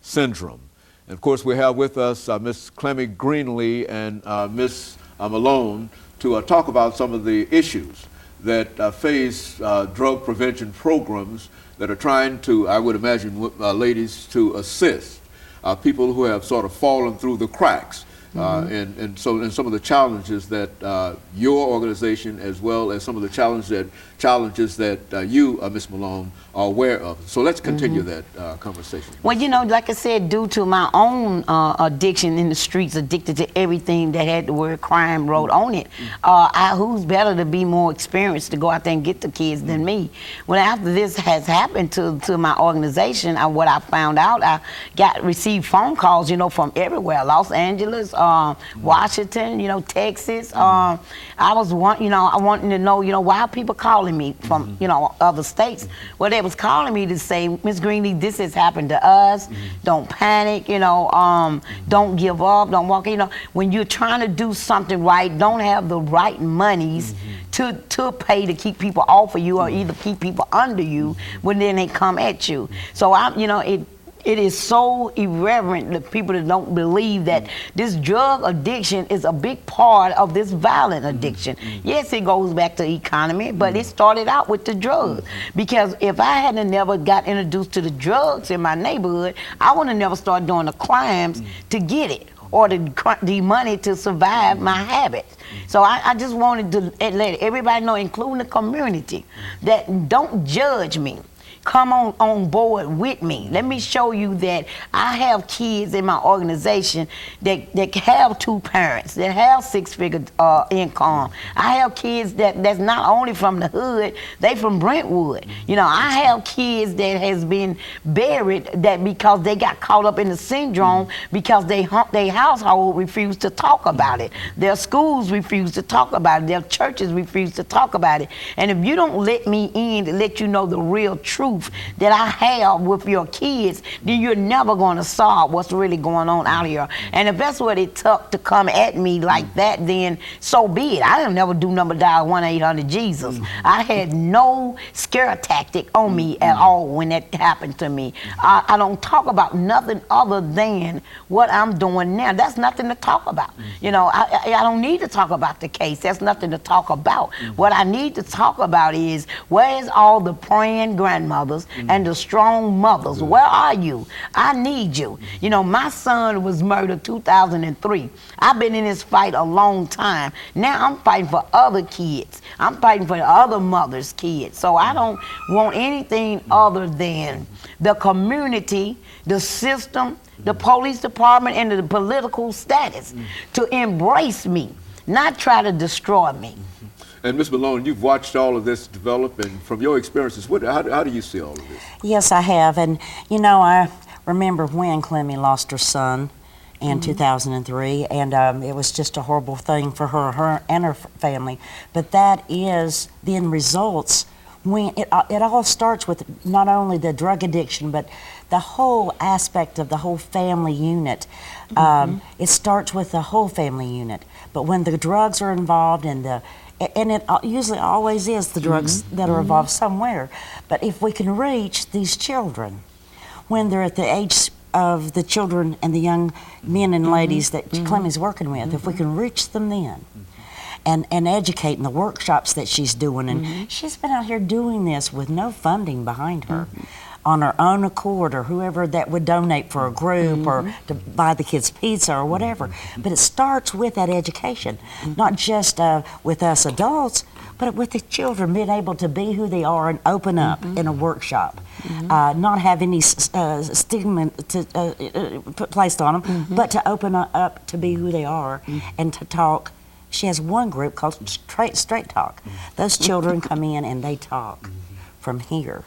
syndrome. And of course, we have with us Ms. CGreenlee and Ms. Malone to talk about some of the issues that face drug prevention programs that are trying to, I would imagine, ladies, to assist people who have sort of fallen through the cracks. And some of the challenges that your organization, as well as some of the challenges that you, Ms. Malone, are aware of. So let's continue that conversation. Well, you know, like I said, due to my own addiction in the streets, addicted to everything that had the word crime wrote on it, who's better to be more experienced to go out there and get the kids than me? Well, after this has happened to my organization, what I found out, I received phone calls, you know, from everywhere, Los Angeles, Washington, you know, Texas. I was wanting to know, you know, why are people calling me from, you know, other states? Well, they was calling me to say, Ms. Greenlee, this has happened to us. Don't panic, you know, don't give up, don't walk, you know, when you're trying to do something right, don't have the right monies to pay to keep people off of you or either keep people under you when then they come at you. So it is so irreverent to people that don't believe that this drug addiction is a big part of this violent addiction. Yes, it goes back to economy, but it started out with the drugs. Because if I hadn't never got introduced to the drugs in my neighborhood, I would have never started doing the crimes to get it or the money to survive my habits. So I just wanted to let everybody know, including the community, that don't judge me. Come on board with me. Let me show you that I have kids in my organization that have two parents, that have six-figure income. I have kids that's not only from the hood, they from Brentwood. You know, I have kids that has been buried that because they got caught up in the syndrome because they household refused to talk about it. Their schools refuse to talk about it. Their churches refuse to talk about it. And if you don't let me in to let you know the real truth that I have with your kids, then you're never going to solve what's really going on out here. And if that's what it took to come at me like that, then so be it. I didn't never do number dial 1-800-JESUS. I had no scare tactic on me at all when that happened to me. I don't talk about nothing other than what I'm doing now. That's nothing to talk about. You know, I don't need to talk about the case. That's nothing to talk about. What I need to talk about is, where's all the praying grandmothers and the strong mothers? Where are you? I need you. You know, my son was murdered 2003. I've been in this fight a long time. Now I'm fighting for other kids. I'm fighting for other mothers' kids. So I don't want anything other than the community, the system, the police department, and the political status to embrace me, not try to destroy me. And Ms. Malone, you've watched all of this develop, and from your experiences, how do you see all of this? Yes, I have. And, you know, I remember when Clemmy lost her son in 2003, and it was just a horrible thing for her and her family. But that is then results when it all starts with not only the drug addiction, but the whole aspect of the whole family unit. It starts with the whole family unit. But when the drugs are involved and it usually always is the drugs that are involved somewhere. But if we can reach these children when they're at the age of the children and the young men and ladies that Clemmy's working with, if we can reach them then and educate in the workshops that she's doing, and she's been out here doing this with no funding behind her. On her own accord, or whoever that would donate for a group or to buy the kids pizza or whatever. But it starts with that education, not just with us adults, but with the children being able to be who they are and open up in a workshop, not have any stigma placed on them, but to open up to be who they are and to talk. She has one group called Straight Talk. Those children come in and they talk from here.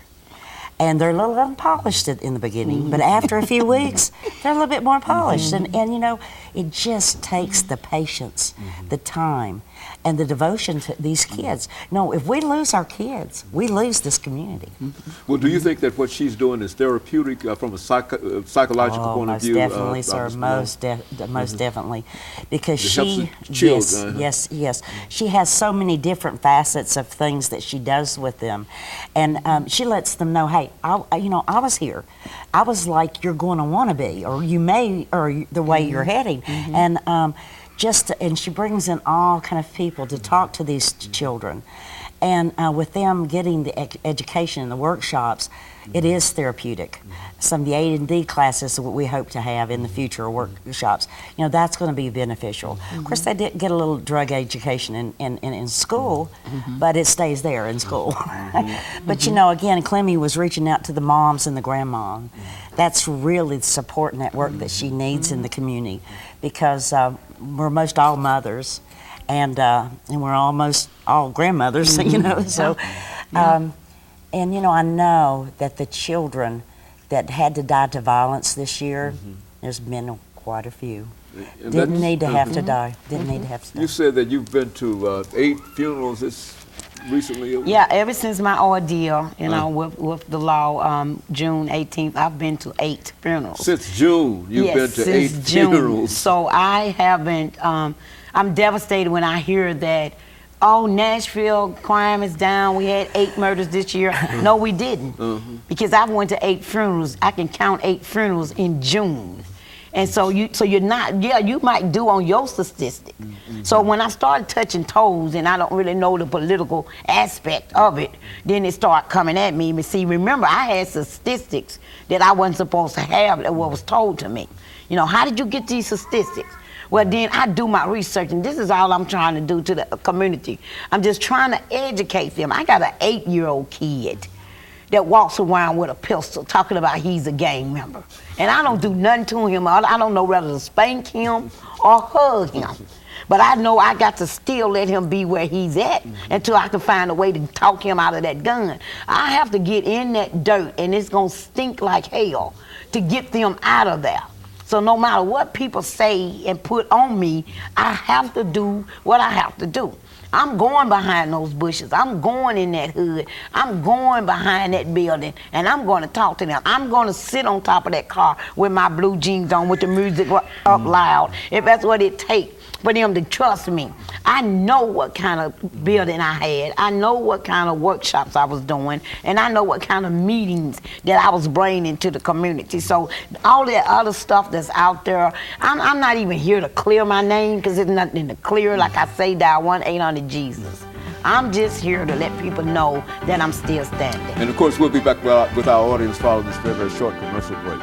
And they're a little unpolished in the beginning, but after a few weeks, they're a little bit more polished. And you know, it just takes the patience, the time, and the devotion to these kids. No, if we lose our kids, we lose this community. Well, do you think that what she's doing is therapeutic from a psychological point of view? Most definitely, sir. Most definitely, because she, yes, she has so many different facets of things that she does with them, and she lets them know, hey, hey, I was here. I was like you're going to want to be, or you may, or the way you're heading. And and she brings in all kind of people to talk to these children. And with them getting the education and the workshops, it is therapeutic. Some of the A&D classes that we hope to have in the future, workshops, that's going to be beneficial. Of course, they did get a little drug education in school, but it stays there in school. But again, Clemmy was reaching out to the moms and the grandma. That's really the support network that she needs in the community, because we're most all mothers. And we're almost all grandmothers, so, I know that the children that had to die to violence this year, there's been quite a few. Didn't need to have to die. Didn't need to have to die. You said that you've been to 8 funerals recently? Yeah, ever since my ordeal, with the law, June 18th, I've been to 8 funerals. Since June, you've been to 8 funerals. So I haven't, I'm devastated when I hear that, oh, Nashville crime is down. We had 8 murders this year. No, we didn't. Because I went to 8 funerals. I can count 8 funerals in June. And so you're not, you might do on your statistic. So when I started touching toes and I don't really know the political aspect of it, then it started coming at me. But see, remember, I had statistics that I wasn't supposed to have, that what was told to me. How did you get these statistics? Well, then I do my research, and this is all I'm trying to do to the community. I'm just trying to educate them. I got an 8-year-old kid that walks around with a pistol talking about he's a gang member. And I don't do nothing to him. I don't know whether to spank him or hug him. But I know I got to still let him be where he's at until I can find a way to talk him out of that gun. I have to get in that dirt, and it's going to stink like hell to get them out of there. So no matter what people say and put on me, I have to do what I have to do. I'm going behind those bushes. I'm going in that hood. I'm going behind that building, and I'm going to talk to them. I'm going to sit on top of that car with my blue jeans on with the music up loud, if that's what it takes for them to trust me. I know what kind of building I had. I know what kind of workshops I was doing, and I know what kind of meetings that I was bringing to the community. So all that other stuff that's out there, I'm not even here to clear my name, because there's nothing to clear. Like I say, dial 1-800-JESUS. I'm just here to let people know that I'm still standing. And of course, we'll be back with our audience following this very, very short commercial break.